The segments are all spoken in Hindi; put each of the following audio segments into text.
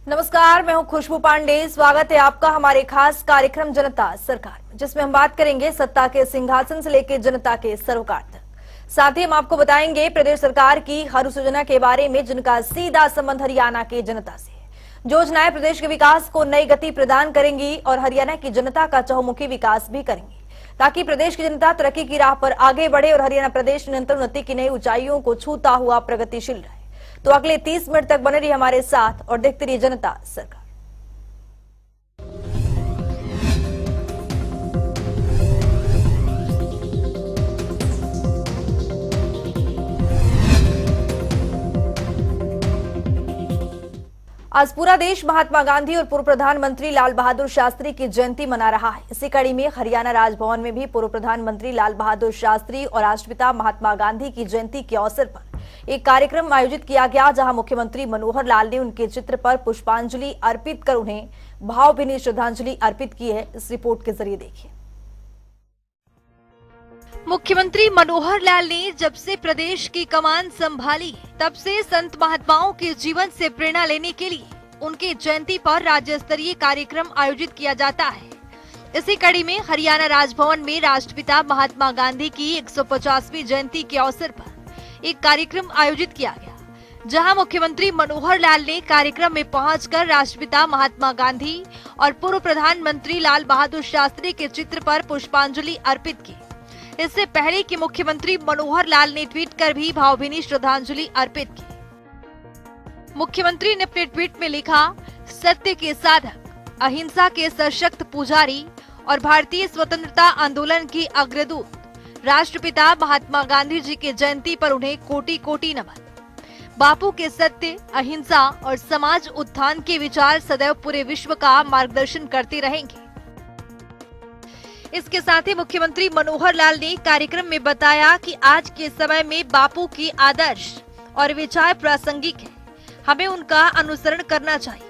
नमस्कार, मैं हूं खुशबू पांडे। स्वागत है आपका हमारे खास कार्यक्रम जनता सरकार में, जिसमें हम बात करेंगे सत्ता के सिंहासन से लेकर जनता के सरोकार तक। साथ ही हम आपको बताएंगे प्रदेश सरकार की हर उस योजना के बारे में जिनका सीधा संबंध हरियाणा की जनता से है। जो योजनाएं प्रदेश के विकास को नई गति प्रदान करेंगी और हरियाणा की जनता का चहुमुखी विकास भी करेंगी, ताकि प्रदेश की जनता तरक्की की राह पर आगे बढ़े और हरियाणा प्रदेश निरंतर उन्नति की नई ऊंचाइयों को छूता हुआ प्रगतिशील रहे। तो अगले 30 मिनट तक बने रहिए हमारे साथ और देखते रहिए जनता सरकार। आज पूरा देश महात्मा गांधी और पूर्व प्रधानमंत्री लाल बहादुर शास्त्री की जयंती मना रहा है। इसी कड़ी में हरियाणा राजभवन में भी पूर्व प्रधानमंत्री लाल बहादुर शास्त्री और राष्ट्रपिता महात्मा गांधी की जयंती के अवसर पर एक कार्यक्रम आयोजित किया गया, जहां मुख्यमंत्री मनोहर लाल ने उनके चित्र पर पुष्पांजलि अर्पित कर उन्हें भावभीनी श्रद्धांजलि अर्पित की है। इस रिपोर्ट के जरिए देखिए। मुख्यमंत्री मनोहर लाल ने जब से प्रदेश की कमान संभाली, तब से संत महात्माओं के जीवन से प्रेरणा लेने के लिए उनकी जयंती पर राज्य स्तरीय कार्यक्रम आयोजित किया जाता है। इसी कड़ी में हरियाणा राजभवन में राष्ट्रपिता महात्मा गांधी की 150वीं जयंती के अवसर पर एक कार्यक्रम आयोजित किया गया, जहां मुख्यमंत्री मनोहर लाल ने कार्यक्रम में पहुंचकर राष्ट्रपिता महात्मा गांधी और पूर्व प्रधानमंत्री लाल बहादुर शास्त्री के चित्र पर पुष्पांजलि अर्पित की। इससे पहले कि मुख्यमंत्री मनोहर लाल ने ट्वीट कर भी भावभीनी श्रद्धांजलि अर्पित की। मुख्यमंत्री ने अपने ट्वीट में लिखा, सत्य के साधक, अहिंसा के सशक्त पुजारी और भारतीय स्वतंत्रता आंदोलन की अग्रदूत राष्ट्रपिता महात्मा गांधी जी के जयंती पर उन्हें कोटि कोटि नमन। बापू के सत्य, अहिंसा और समाज उत्थान के विचार सदैव पूरे विश्व का मार्गदर्शन करते रहेंगे। इसके साथ ही मुख्यमंत्री मनोहर लाल ने कार्यक्रम में बताया कि आज के समय में बापू की आदर्श और विचार प्रासंगिक है, हमें उनका अनुसरण करना चाहिए।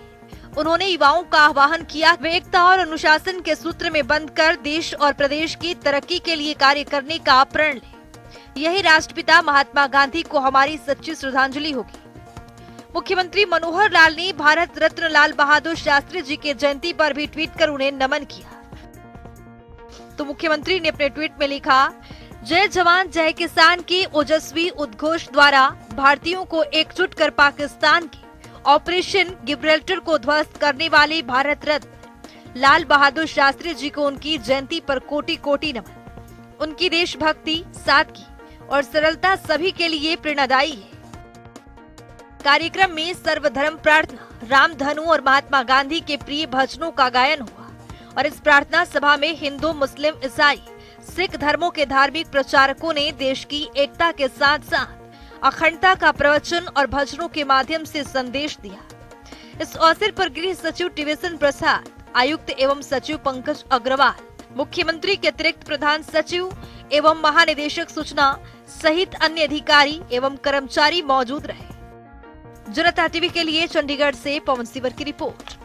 उन्होंने युवाओं का आह्वान किया, वे एकता और अनुशासन के सूत्र में बंधकर देश और प्रदेश की तरक्की के लिए कार्य करने का प्रण लें। यही राष्ट्रपिता महात्मा गांधी को हमारी सच्ची श्रद्धांजलि होगी। मुख्यमंत्री मनोहर लाल ने भारत रत्न लाल बहादुर शास्त्री जी के जयंती पर भी ट्वीट कर उन्हें नमन किया। तो मुख्यमंत्री ने अपने ट्वीट में लिखा, जय जवान जय किसान के ओजस्वी उद्घोष द्वारा भारतीयों को एकजुट कर पाकिस्तान के ऑपरेशन गिब्राल्टर को ध्वस्त करने वाले भारत रत्न लाल बहादुर शास्त्री जी को उनकी जयंती पर कोटि कोटि नमन। उनकी देशभक्ति, सादगी और सरलता सभी के लिए प्रेरणादायी है। कार्यक्रम में सर्वधर्म प्रार्थना, रामधनु और महात्मा गांधी के प्रिय भजनों का गायन हुआ और इस प्रार्थना सभा में हिंदू, मुस्लिम, ईसाई, सिख धर्मों के धार्मिक प्रचारकों ने देश की एकता के साथ साथ अखंडता का प्रवचन और भजनों के माध्यम से संदेश दिया। इस अवसर पर गृह सचिव टिवेसन प्रसाद, आयुक्त एवं सचिव पंकज अग्रवाल, मुख्यमंत्री के अतिरिक्त प्रधान सचिव एवं महानिदेशक सूचना सहित अन्य अधिकारी एवं कर्मचारी मौजूद रहे। जनता टीवी के लिए चंडीगढ़ से पवन सिवर की रिपोर्ट।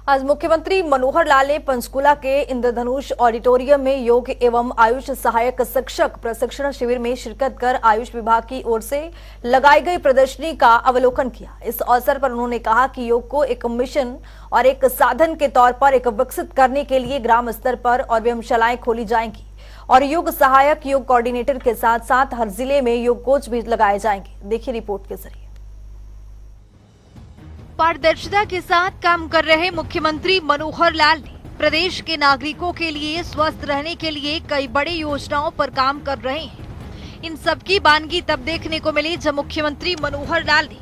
आज मुख्यमंत्री मनोहर लाल ने पंचकुला के इंद्रधनुष ऑडिटोरियम में योग एवं आयुष सहायक शिक्षक प्रशिक्षण शिविर में शिरकत कर आयुष विभाग की ओर से लगाई गई प्रदर्शनी का अवलोकन किया। इस अवसर पर उन्होंने कहा कि योग को एक मिशन और एक साधन के तौर पर एक विकसित करने के लिए ग्राम स्तर पर और व्यायामशालाएं खोली जाएंगी और योग सहायक, योग कोऑर्डिनेटर के साथ साथ हर जिले में योग कोच भी लगाए जाएंगे। देखिए रिपोर्ट के जरिए। पारदर्शिता के साथ काम कर रहे मुख्यमंत्री मनोहर लाल ने प्रदेश के नागरिकों के लिए स्वस्थ रहने के लिए कई बड़ी योजनाओं पर काम कर रहे हैं। इन सबकी बानगी तब देखने को मिली जब मुख्यमंत्री मनोहर लाल ने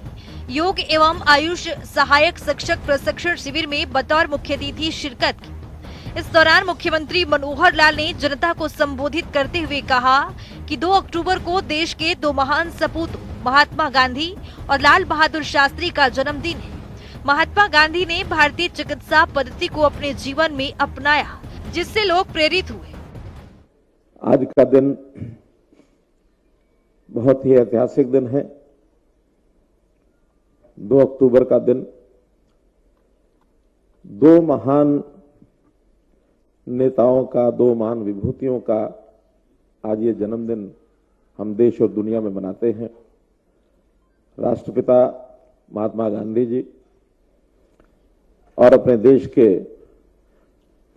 योग एवं आयुष सहायक शिक्षक प्रशिक्षण शिविर में बतौर मुख्य अतिथि शिरकत की। इस दौरान मुख्यमंत्री मनोहर लाल ने जनता को संबोधित करते हुए कहा कि 2 अक्टूबर को देश के 2 महान सपूतों महात्मा गांधी और लाल बहादुर शास्त्री का जन्मदिन है। महात्मा गांधी ने भारतीय चिकित्सा पद्धति को अपने जीवन में अपनाया, जिससे लोग प्रेरित हुए। आज का दिन बहुत ही ऐतिहासिक दिन है। 2 अक्टूबर का दिन 2 महान नेताओं का, 2 महान विभूतियों का आज ये जन्मदिन हम देश और दुनिया में मनाते हैं। राष्ट्रपिता महात्मा गांधी जी और अपने देश के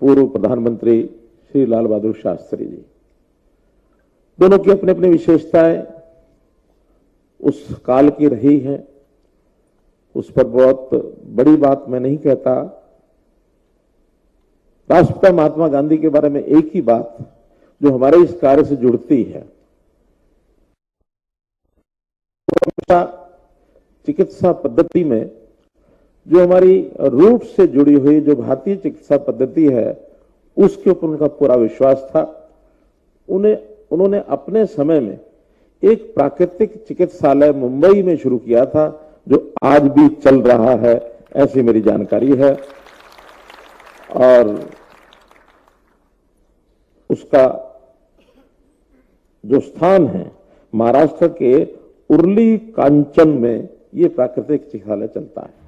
पूर्व प्रधानमंत्री श्री लाल बहादुर शास्त्री जी, दोनों की अपनी अपनी विशेषताएं उस काल की रही हैं। उस पर बहुत बड़ी बात मैं नहीं कहता। राष्ट्रपिता महात्मा गांधी के बारे में एक ही बात जो हमारे इस कार्य से जुड़ती है, चिकित्सा पद्धति में जो हमारी रूट से जुड़ी हुई जो भारतीय चिकित्सा पद्धति है, उसके ऊपर उनका पूरा विश्वास था। उन्होंने अपने समय में एक प्राकृतिक चिकित्सालय मुंबई में शुरू किया था, जो आज भी चल रहा है, ऐसी मेरी जानकारी है। और उसका जो स्थान है महाराष्ट्र के उर्ली कांचन में ये प्राकृतिक चिकित्सालय चलता है।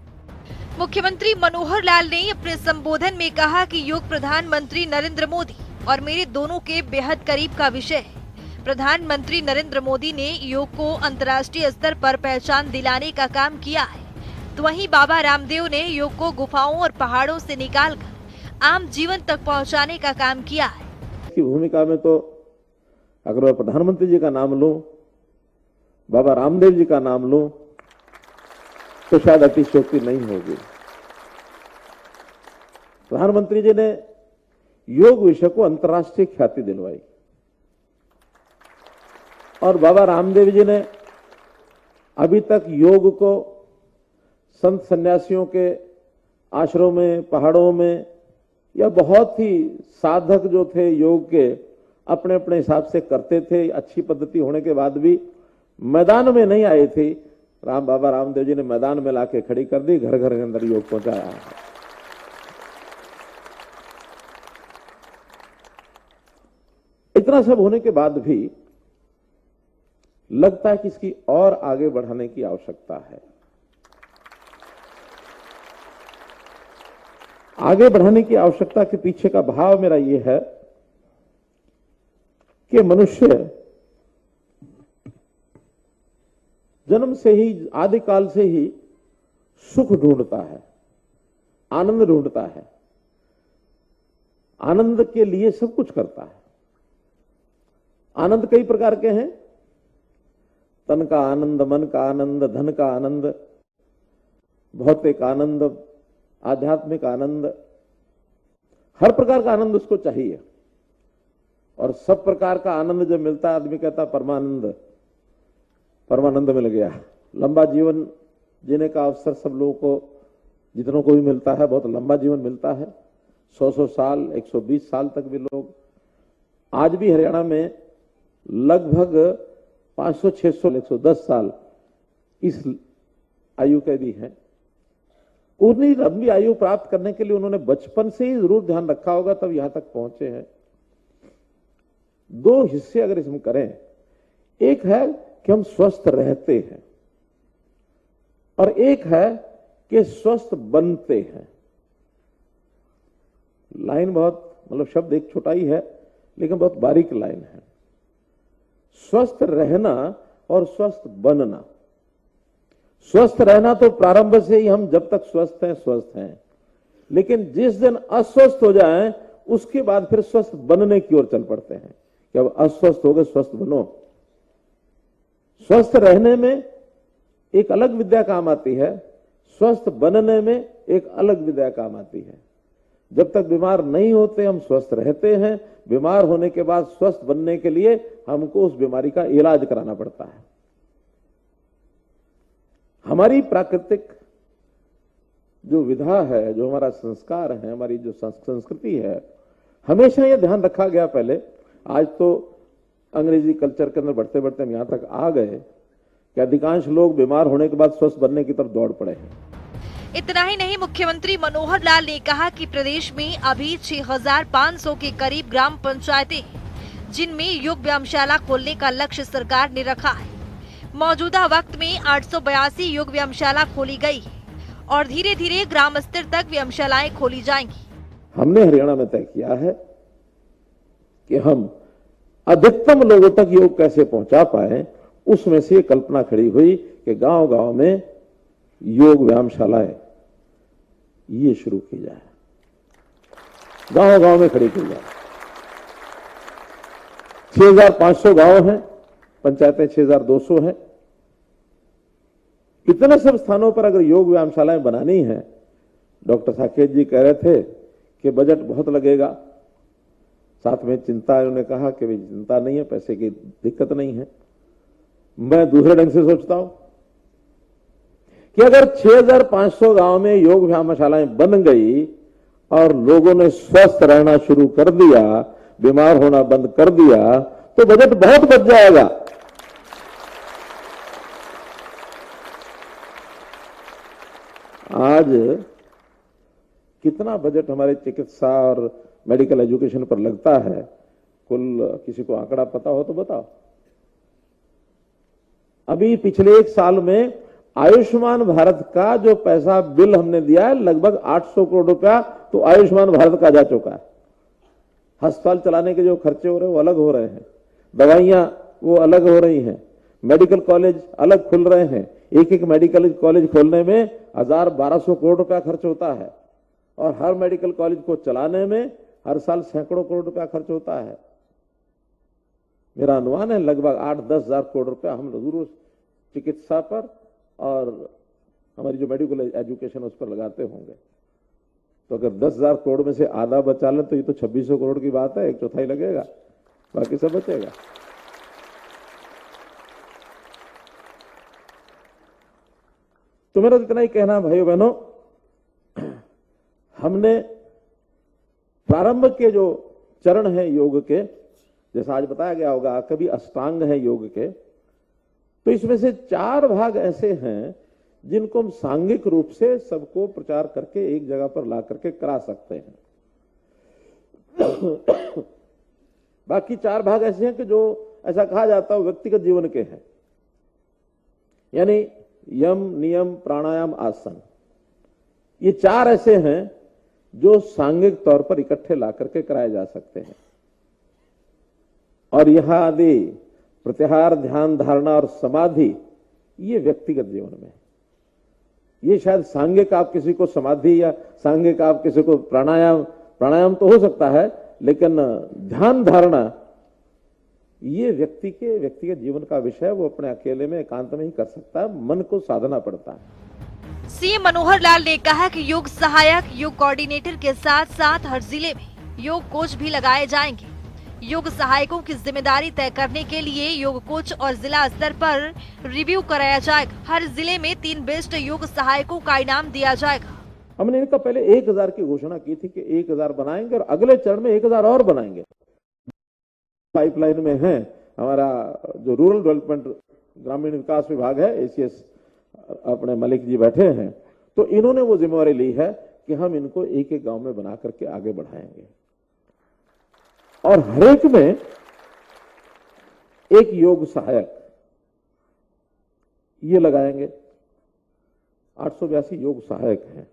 मुख्यमंत्री मनोहर लाल ने अपने संबोधन में कहा कि योग प्रधानमंत्री नरेंद्र मोदी और मेरे दोनों के बेहद करीब का विषय है। प्रधानमंत्री नरेंद्र मोदी ने योग को अंतर्राष्ट्रीय स्तर पर पहचान दिलाने का काम किया है, तो वहीं बाबा रामदेव ने योग को गुफाओं और पहाड़ों से निकालकर आम जीवन तक पहुंचाने का काम किया है। की भूमिका में तो अगर मैं प्रधानमंत्री जी का नाम लूं, बाबा रामदेव जी का नाम लूं, तो शायद अतिशयोक्ति नहीं होगी। प्रधानमंत्री जी ने योग विषय को अंतर्राष्ट्रीय ख्याति दिलवाई और बाबा रामदेव जी ने अभी तक योग को संत सन्यासियों के आश्रमों में, पहाड़ों में, या बहुत ही साधक जो थे योग के अपने अपने हिसाब से करते थे, अच्छी पद्धति होने के बाद भी मैदान में नहीं आए थे। बाबा रामदेव जी ने मैदान में लाके खड़ी कर दी, घर घर के अंदर योग पहुंचाया है। इतना सब होने के बाद भी लगता है कि इसकी और आगे बढ़ाने की आवश्यकता है। आगे बढ़ाने की आवश्यकता के पीछे का भाव मेरा यह है कि मनुष्य जन्म से ही, आदिकाल से ही सुख ढूंढता है, आनंद ढूंढता है, आनंद के लिए सब कुछ करता है। आनंद कई प्रकार के हैं, तन का आनंद, मन का आनंद, धन का आनंद, भौतिक आनंद, आध्यात्मिक आनंद, हर प्रकार का आनंद उसको चाहिए। और सब प्रकार का आनंद जब मिलता है, आदमी कहता परमानंद, परमानंद मिल गया। लंबा जीवन जीने का अवसर सब लोगों को, जितनों को भी मिलता है, बहुत लंबा जीवन मिलता है, 100 साल, 120 साल तक भी लोग। आज भी हरियाणा में लगभग 500, 600, 110 साल इस आयु के भी हैं। उतनी लंबी आयु प्राप्त करने के लिए उन्होंने बचपन से ही जरूर ध्यान रखा होगा, तब यहां तक पहुंचे हैं। दो हिस्से अगर इसमें करें, एक है कि हम स्वस्थ रहते हैं और एक है कि स्वस्थ बनते हैं। लाइन बहुत, मतलब शब्द एक छोटा ही है लेकिन बहुत बारीक लाइन है। स्वस्थ रहना और स्वस्थ बनना। स्वस्थ रहना तो प्रारंभ से ही हम जब तक स्वस्थ हैं स्वस्थ हैं, लेकिन जिस दिन अस्वस्थ हो जाएं उसके बाद फिर स्वस्थ बनने की ओर चल पड़ते हैं कि अब अस्वस्थ हो गए, स्वस्थ बनो। स्वस्थ रहने में एक अलग विद्या काम आती है, स्वस्थ बनने में एक अलग विद्या काम आती है। जब तक बीमार नहीं होते हम स्वस्थ रहते हैं, बीमार होने के बाद स्वस्थ बनने के लिए हमको उस बीमारी का इलाज कराना पड़ता है। हमारी प्राकृतिक जो विधा है, जो हमारा संस्कार है, हमारी जो संस्कृति है, हमेशा यह ध्यान रखा गया पहले। आज तो अंग्रेजी कल्चर के अंदर बढ़ते बढ़ते हम यहां तक आ गए कि अधिकांश लोग बीमार होने के बाद स्वस्थ बनने की तरफ दौड़ पड़े हैं। इतना ही नहीं, मुख्यमंत्री मनोहर लाल ने कहा कि प्रदेश में अभी 6500 के करीब ग्राम पंचायतें हैं, जिनमें योग व्यायामशाला खोलने का लक्ष्य सरकार ने रखा है। मौजूदा वक्त में 882 योग व्यायामशाला खोली गई है और धीरे धीरे ग्राम स्तर तक व्यायामशालाएं खोली जाएंगी। हमने हरियाणा में तय किया है कि हम अधिकतम लोगों तक योग कैसे पहुंचा पाए। उसमें से कल्पना खड़ी हुई कि गांव-गांव में योग व्यायामशालाएं ये शुरू की जाए, गांव-गांव में खड़ी की जाए। 6500 गांव हैं, पंचायतें 6200 हैं। इतने सब स्थानों पर अगर योग व्यायामशालाएं बनानी है, डॉक्टर साकेत जी कह रहे थे कि बजट बहुत लगेगा, साथ में चिंता, उन्होंने कहा कि भाई चिंता नहीं है, पैसे की दिक्कत नहीं है। मैं दूसरे ढंग से सोचता हूं कि अगर 6500 गांव में योग व्यायामशालाएं बन गई और लोगों ने स्वस्थ रहना शुरू कर दिया, बीमार होना बंद कर दिया, तो बजट बहुत बच जाएगा। आज कितना बजट हमारे चिकित्सा और मेडिकल एजुकेशन पर लगता है, कुल किसी को आंकड़ा पता हो तो बताओ। अभी पिछले 1 साल में आयुष्मान भारत का जो पैसा बिल हमने दिया है, लगभग 800 करोड़ रुपया तो आयुष्मान भारत का जा चुका है। अस्पताल चलाने के जो खर्चे हो रहे हैं वो अलग हो रहे हैं, दवाइयां वो अलग हो रही हैं, मेडिकल कॉलेज अलग खुल रहे हैं। एक मेडिकल कॉलेज खोलने में 1000-1200 करोड़ रुपया खर्च होता है और हर मेडिकल कॉलेज को चलाने में हर साल सैकड़ों करोड़ रुपया खर्च होता है। मेरा अनुमान है लगभग 8-10 हजार करोड़ रुपया हम जरूर चिकित्सा पर और हमारी जो मेडिकल एजुकेशन उस पर लगाते होंगे। तो अगर 10,000 करोड़ में से आधा बचा लें तो ये तो 2600 करोड़ की बात है, 1/4 लगेगा, बाकी सब बचेगा। तो मेरा इतना ही कहना भाइयों बहनों, हमने प्रारंभ के जो चरण है योग के, जैसा आज बताया गया होगा, कभी अष्टांग है योग के, तो इसमें से 4 भाग ऐसे हैं जिनको हम सांघिक रूप से सबको प्रचार करके एक जगह पर ला करके करा सकते हैं। बाकी 4 भाग ऐसे हैं कि जो ऐसा कहा जाता है व्यक्तिगत जीवन के हैं, यानी यम, नियम, प्राणायाम, आसन। ये 4 ऐसे हैं जो सांघिक तौर पर इकट्ठे ला करके कराए जा सकते हैं। और यह आदि प्रत्याहार, ध्यान, धारणा और समाधि ये व्यक्तिगत जीवन में, ये शायद सांघिक आप किसी को समाधि या सांघिक आप किसी को प्राणायाम तो हो सकता है, लेकिन ध्यान धारणा ये व्यक्तिगत जीवन का विषय, वो अपने अकेले में एकांत में ही कर सकता है, मन को साधना पड़ता है। सीएम मनोहर लाल ने कहा कि योग सहायक, योग कोऑर्डिनेटर के साथ साथ हर जिले में योग कोच भी लगाए जाएंगे। योग सहायकों की जिम्मेदारी तय करने के लिए योग कोच और जिला स्तर पर रिव्यू कराया जाएगा। हर जिले में 3 बेस्ट योग सहायकों का इनाम दिया जाएगा। हमने इनका पहले 1000 की घोषणा की थी कि 1000 बनाएंगे और अगले चरण में 1000 और बनाएंगे। पाइपलाइन में है हमारा जो रूरल डेवलपमेंट ग्रामीण विकास विभाग है, एसीएस अपने मलिक जी बैठे हैं, तो इन्होंने वो जिम्मेवारी ली है कि हम इनको एक-एक गांव में बना करके आगे बढ़ाएंगे और हर एक में एक योग सहायक ये लगाएंगे। 882 योग सहायक हैं।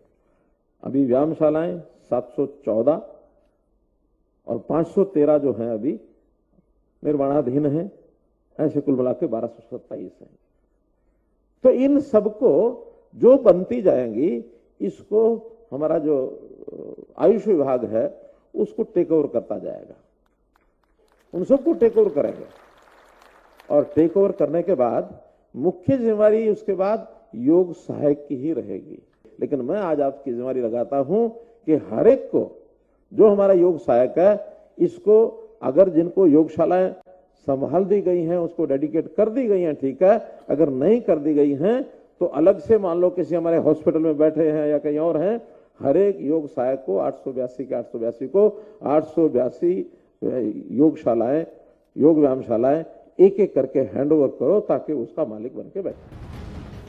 अभी व्यायामशालाएं 714 और 513 जो हैं अभी निर्माणाधीन हैं, ऐसे कुल मिला के 1227 हैं। तो इन सबको जो बनती जाएंगी, इसको हमारा जो आयुष विभाग है उसको टेक ओवर करता जाएगा, उन सबको टेक ओवर करेंगे और टेक ओवर करने के बाद मुख्य जिम्मेवारी उसके बाद योग सहायक की ही रहेगी। लेकिन मैं आज आपकी जिम्मेवारी लगाता हूं कि हर एक को जो हमारा योग सहायक है, इसको अगर जिनको योगशालाएं संभाल दी गई हैं उसको डेडिकेट कर दी गई हैं, ठीक है। अगर नहीं कर दी गई हैं तो अलग से मान लो किसी हमारे हॉस्पिटल में बैठे हैं या कहीं और हैं, हर एक योग सहायक को 882 को 882 योगशालाएं, योग व्यायामशालाएं एक एक करके हैंड ओवर करो ताकि उसका मालिक बन के बैठे।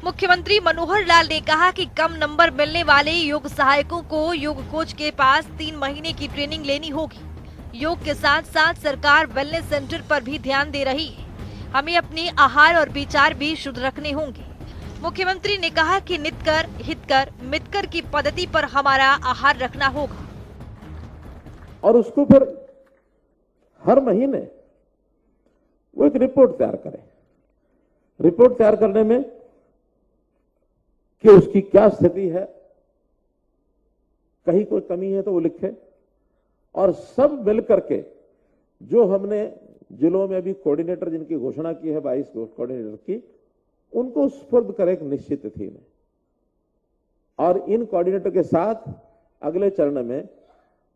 मुख्यमंत्री मनोहर लाल ने कहा कि कम नंबर मिलने वाले योग सहायकों को योग कोच के पास 3 महीने की ट्रेनिंग लेनी होगी। योग के साथ साथ सरकार वेलनेस सेंटर पर भी ध्यान दे रही है। हमें अपने आहार और विचार भी शुद्ध रखने होंगे। मुख्यमंत्री ने कहा कि नितकर, हितकर, मितकर की पद्धति पर हमारा आहार रखना होगा और उसको फिर हर महीने वो एक रिपोर्ट तैयार करें। रिपोर्ट तैयार करने में कि उसकी क्या स्थिति है, कहीं कोई कमी है तो वो लिखे, और सब मिलकर के जो हमने जिलों में अभी कोऑर्डिनेटर जिनकी घोषणा की है 22 कोऑर्डिनेटर की, उनको सुपुर्द करें एक निश्चित तिथि में। और इन कोऑर्डिनेटर के साथ अगले चरण में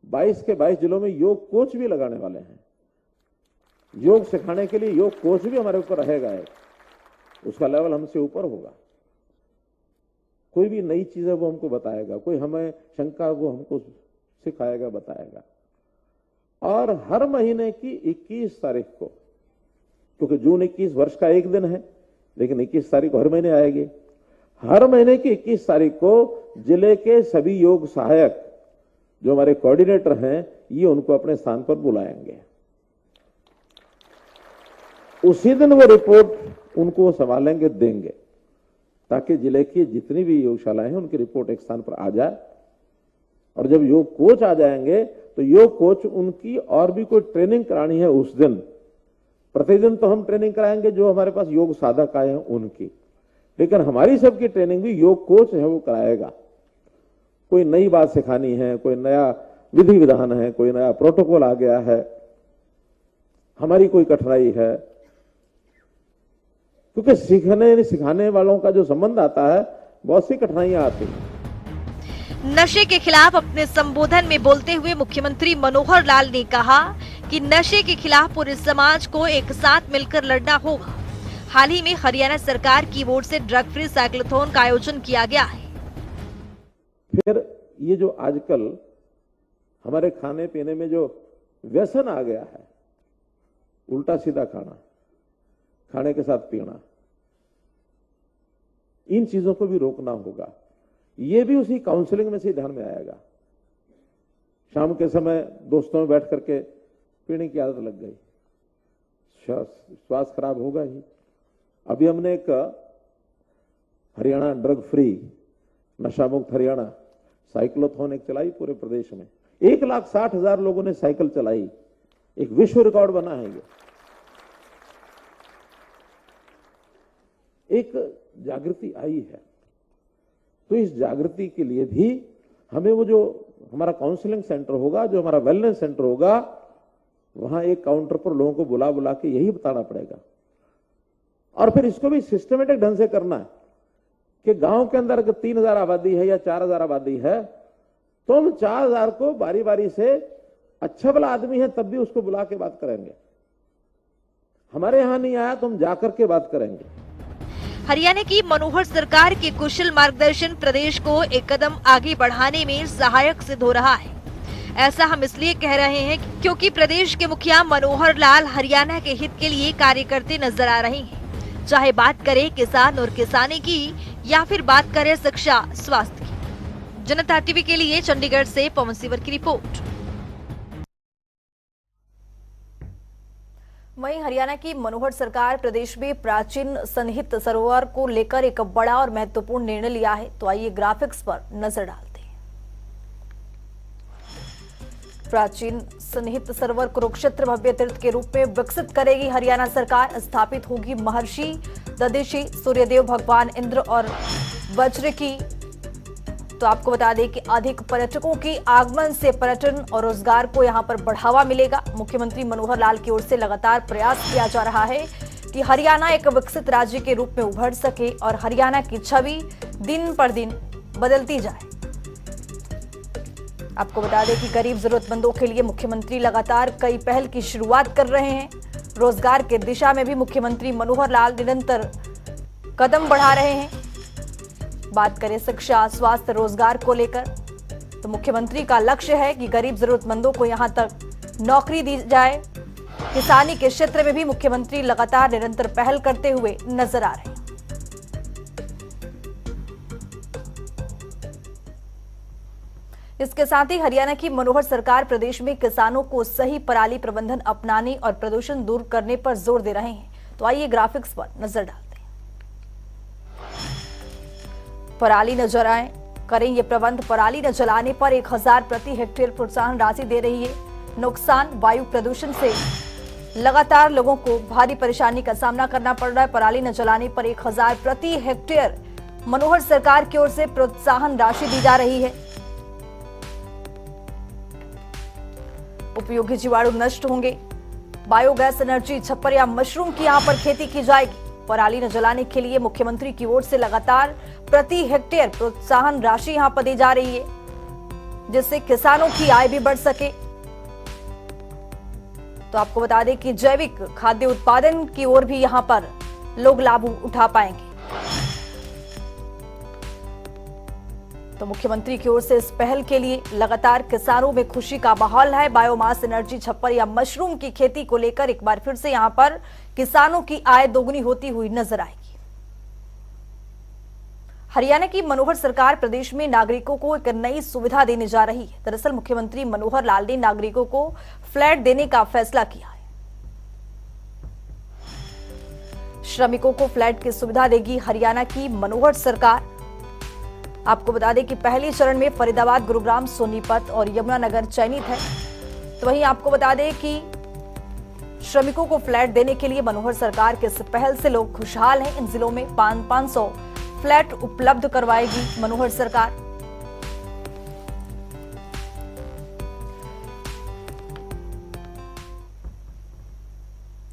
22 के 22 जिलों में योग कोच भी लगाने वाले हैं। योग सिखाने के लिए योग कोच भी हमारे ऊपर रहेगा, उसका लेवल हमसे ऊपर होगा। कोई भी नई चीज है वो हमको बताएगा, कोई हमें शंका वो हमको सिखाएगा, बताएगा। और हर महीने की 21 तारीख को, क्योंकि जून 21 वर्ष का एक दिन है, लेकिन 21 तारीख को हर महीने आएगी, हर महीने की 21 तारीख को जिले के सभी योग सहायक जो हमारे कोऑर्डिनेटर हैं, ये उनको अपने स्थान पर बुलाएंगे। उसी दिन वो रिपोर्ट उनको संभालेंगे, देंगे, ताकि जिले की जितनी भी योगशालाएं हैं उनकी रिपोर्ट एक स्थान पर आ जाए। और जब योग कोच आ जाएंगे तो योग कोच उनकी और भी कोई ट्रेनिंग करानी है उस दिन, प्रतिदिन तो हम ट्रेनिंग कराएंगे जो हमारे पास योग साधक आए हैं उनकी, लेकिन हमारी सबकी ट्रेनिंग भी योग कोच है वो कराएगा। कोई नई बात सिखानी है, कोई नया विधि विधान है, कोई नया प्रोटोकॉल आ गया है, हमारी कोई कठिनाई है, क्योंकि सीखने सिखाने वालों का जो संबंध आता है बहुत सी कठिनाइयां आती हैं। नशे के खिलाफ अपने संबोधन में बोलते हुए मुख्यमंत्री मनोहर लाल ने कहा कि नशे के खिलाफ पूरे समाज को एक साथ मिलकर लड़ना होगा। हाल ही में हरियाणा सरकार की ओर से ड्रग फ्री साइक्लोथॉन का आयोजन किया गया है। फिर ये जो आजकल हमारे खाने पीने में जो व्यसन आ गया है, उल्टा सीधा खाना, खाने के साथ पीना, इन चीजों को भी रोकना होगा। ये भी उसी काउंसलिंग में से ध्यान में आएगा। शाम के समय दोस्तों में बैठ करके पीने की आदत लग गई, स्वास्थ्य खराब होगा ही। अभी हमने एक हरियाणा ड्रग फ्री नशा मुक्त हरियाणा साइक्लोथॉन एक चलाई पूरे प्रदेश में। 1,60,000 लोगों ने साइकिल चलाई, एक विश्व रिकॉर्ड बना है ये। एक जागृति आई है, तो इस जागृति के लिए भी हमें वो जो हमारा काउंसलिंग सेंटर होगा, जो हमारा वेलनेस सेंटर होगा, वहां एक काउंटर पर लोगों को बुला बुला के यही बताना पड़ेगा। और फिर इसको भी सिस्टमेटिक ढंग से करना है कि गांव के अंदर अगर 3,000 आबादी है या 4,000 आबादी है, तो हम 4,000 को बारी बारी से, अच्छा भला आदमी है तब भी उसको बुला के बात करेंगे। हमारे यहां नहीं आया तो हम जाकर के बात करेंगे। हरियाणा की मनोहर सरकार के कुशल मार्गदर्शन प्रदेश को एक कदम आगे बढ़ाने में सहायक सिद्ध हो रहा है। ऐसा हम इसलिए कह रहे हैं क्योंकि प्रदेश के मुखिया मनोहर लाल हरियाणा के हित के लिए कार्य करते नजर आ रहे हैं। चाहे बात करें किसान और किसानी की या फिर बात करें शिक्षा स्वास्थ्य की। जनता टीवी के लिए चंडीगढ़ से पवन सिवर की रिपोर्ट। वहीं हरियाणा की मनोहर सरकार प्रदेश में प्राचीन सन्निहित सरोवर को लेकर एक बड़ा और महत्वपूर्ण निर्णय लिया है। तो आइए ग्राफिक्स पर नजर डालते हैं। प्राचीन सन्निहित सरोवर कुरुक्षेत्र भव्य तीर्थ के रूप में विकसित करेगी हरियाणा सरकार। स्थापित होगी महर्षि दधीचि सूर्यदेव भगवान इंद्र और वज्र की। तो आपको बता दें कि अधिक पर्यटकों के आगमन से पर्यटन और रोजगार को यहां पर बढ़ावा मिलेगा। मुख्यमंत्री मनोहर लाल की ओर से लगातार प्रयास किया जा रहा है कि हरियाणा एक विकसित राज्य के रूप में उभर सके और हरियाणा की छवि दिन पर दिन बदलती जाए। आपको बता दें कि गरीब जरूरतमंदों के लिए मुख्यमंत्री लगातार कई पहल की शुरुआत कर रहे हैं। रोजगार के दिशा में भी मुख्यमंत्री मनोहर लाल निरंतर कदम बढ़ा रहे हैं। बात करें शिक्षा स्वास्थ्य रोजगार को लेकर, तो मुख्यमंत्री का लक्ष्य है कि गरीब जरूरतमंदों को यहां तक नौकरी दी जाए। किसानी के क्षेत्र में भी मुख्यमंत्री लगातार निरंतर पहल करते हुए नजर आ रहे हैं। इसके साथ ही हरियाणा की मनोहर सरकार प्रदेश में किसानों को सही पराली प्रबंधन अपनाने और प्रदूषण दूर करने पर जोर दे रहे हैं। तो आइए ग्राफिक्स पर नजर डालते हैं। पराली न जलाएं, करें ये प्रबंध। पराली न जलाने पर 1,000 प्रति हेक्टेयर प्रोत्साहन राशि दे रही है। नुकसान वायु प्रदूषण से लगातार लोगों को भारी परेशानी का सामना करना पड़ रहा है। पराली न जलाने पर 1,000 प्रति हेक्टेयर मनोहर सरकार की ओर से प्रोत्साहन राशि दी जा रही है। उपयोगी जीवाणु नष्ट होंगे। बायोगैस एनर्जी छप्पर या मशरूम की यहां पर खेती की जाएगी। पराली न जलाने के लिए मुख्यमंत्री की ओर से लगातार प्रति हेक्टेयर प्रोत्साहन राशि यहां पर दी जा रही है, जिससे किसानों की आय भी बढ़ सके। तो आपको बता दें कि जैविक खाद्य उत्पादन की ओर भी यहां पर लोग लाभ उठा पाएंगे। तो मुख्यमंत्री की ओर से इस पहल के लिए लगातार किसानों में खुशी का माहौल है। बायोमास एनर्जी छप्पर या मशरूम की खेती को लेकर एक बार फिर से यहां पर किसानों की आय दोगुनी होती हुई नजर आएगी। हरियाणा की मनोहर सरकार प्रदेश में नागरिकों को एक नई सुविधा देने जा रही है। दरअसल मुख्यमंत्री मनोहर लाल ने नागरिकों को फ्लैट देने का फैसला किया है। श्रमिकों को फ्लैट की सुविधा देगी हरियाणा की मनोहर सरकार। आपको बता दें कि पहले चरण में फरीदाबाद, गुरुग्राम, सोनीपत और यमुनानगर चयनित है। तो वहीं आपको बता दें कि श्रमिकों को फ्लैट देने के लिए मनोहर सरकार के इस पहल से लोग खुशहाल हैं। इन जिलों में 500 फ्लैट उपलब्ध करवाएगी मनोहर सरकार।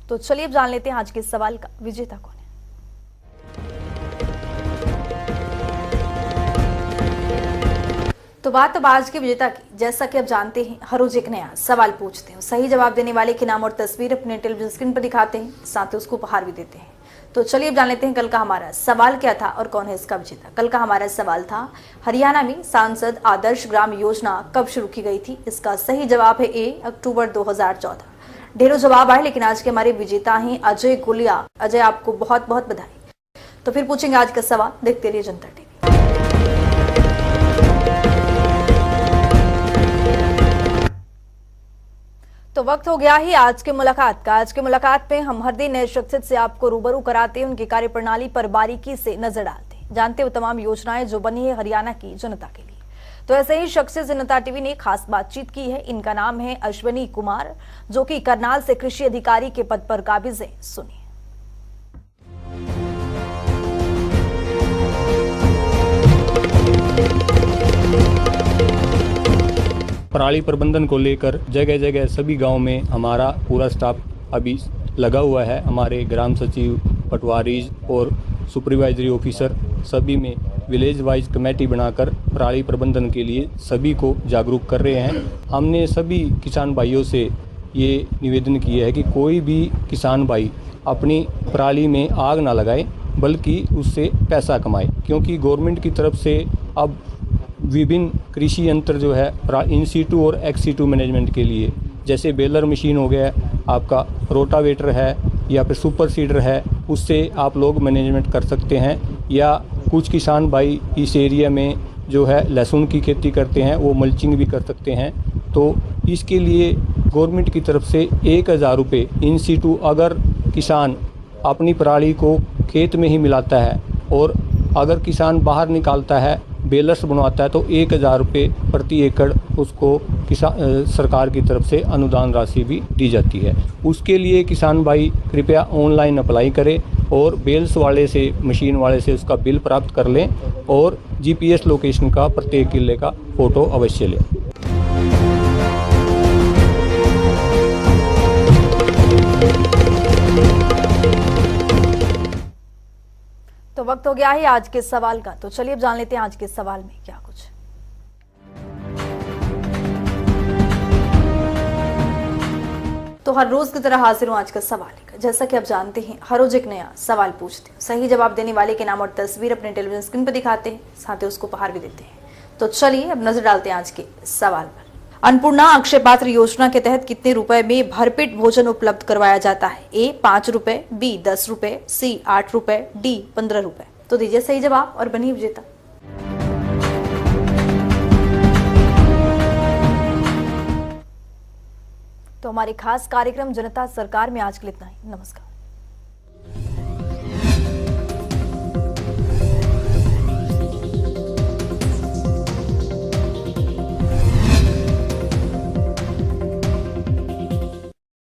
तो चलिए अब जान लेते हैं आज के सवाल का विजेता कौन है। तो बात अब आज के विजेता की। जैसा कि आप जानते हैं, हर रोज एक नया सवाल पूछते हैं। सही जवाब देने वाले के नाम और तस्वीर अपने टेलीविजन स्क्रीन पर दिखाते हैं, साथ ही उसको उपहार भी देते हैं। तो चलिए अब जान लेते हैं कल का हमारा सवाल क्या था और कौन है इसका विजेता। कल का हमारा सवाल था, हरियाणा में सांसद आदर्श ग्राम योजना कब शुरू की गई थी। इसका सही जवाब है ए, अक्टूबर 2014। ढेरों जवाब आए, लेकिन आज के हमारे विजेता हैं अजय गुलिया। अजय, आपको बहुत बहुत बधाई। तो फिर पूछेंगे आज का सवाल, देखते रहिए जनता टीवी। तो वक्त हो गया ही आज की मुलाकात का। आज की मुलाकात में हम हर दिन नए शख्सियत से आपको रूबरू कराते हैं, उनकी कार्यप्रणाली पर बारीकी से नजर डालते हैं, जानते हैं वो तमाम योजनाएं जो बनी है हरियाणा की जनता के लिए। तो ऐसे ही शख्सियत से जनता टीवी ने खास बातचीत की है। इनका नाम है अश्विनी कुमार, जो कि करनाल से कृषि अधिकारी के पद पर काबिज है। सुनिए। पराली प्रबंधन को लेकर जगह जगह सभी गांव में हमारा पूरा स्टाफ अभी लगा हुआ है। हमारे ग्राम सचिव, पटवारी और सुपरवाइजरी ऑफिसर सभी में विलेज वाइज कमेटी बनाकर पराली प्रबंधन के लिए सभी को जागरूक कर रहे हैं। हमने सभी किसान भाइयों से ये निवेदन किया है कि कोई भी किसान भाई अपनी पराली में आग ना लगाए, बल्कि उससे पैसा कमाए, क्योंकि गवर्नमेंट की तरफ से अब विभिन्न कृषि यंत्र जो है इन सीटू और एक्स सीटू मैनेजमेंट के लिए, जैसे बेलर मशीन हो गया, आपका रोटावेटर है या फिर सुपर सीडर है, उससे आप लोग मैनेजमेंट कर सकते हैं। या कुछ किसान भाई इस एरिया में जो है लहसुन की खेती करते हैं, वो मल्चिंग भी कर सकते हैं। तो इसके लिए गवर्नमेंट की तरफ से 1000 रुपये इन सीटू अगर किसान अपनी पराली को खेत में ही मिलाता है और अगर किसान बाहर निकालता है, बेलर्स बनवाता है, तो 1000 रुपये प्रति एकड़ उसको सरकार की तरफ से अनुदान राशि भी दी जाती है। उसके लिए किसान भाई कृपया ऑनलाइन अप्लाई करें और बेल्स वाले से, मशीन वाले से उसका बिल प्राप्त कर लें और GPS लोकेशन का प्रत्येक किले का फोटो अवश्य लें। तो वक्त हो गया है आज के सवाल का। तो चलिए अब जान लेते हैं आज के सवाल में क्या कुछ। तो हर रोज की तरह हाजिर हूं आज का सवाल लेकर। जैसा कि आप जानते हैं, हर रोज एक नया सवाल पूछते हैं। सही जवाब देने वाले के नाम और तस्वीर अपने टेलीविजन स्क्रीन पर दिखाते हैं, साथ ही उसको उपहार भी देते हैं। तो चलिए अब नजर डालते हैं आज के सवाल पर। अन्नपूर्णा अक्षय पात्र योजना के तहत कितने रुपए में भरपेट भोजन उपलब्ध करवाया जाता है। ए 5 रुपए, बी 10 रुपए, सी 8 रुपए, डी 15 रुपए। तो दीजिए सही जवाब और बनिए विजेता। तो हमारे खास कार्यक्रम जनता सरकार में आज के लिए इतना ही। नमस्कार।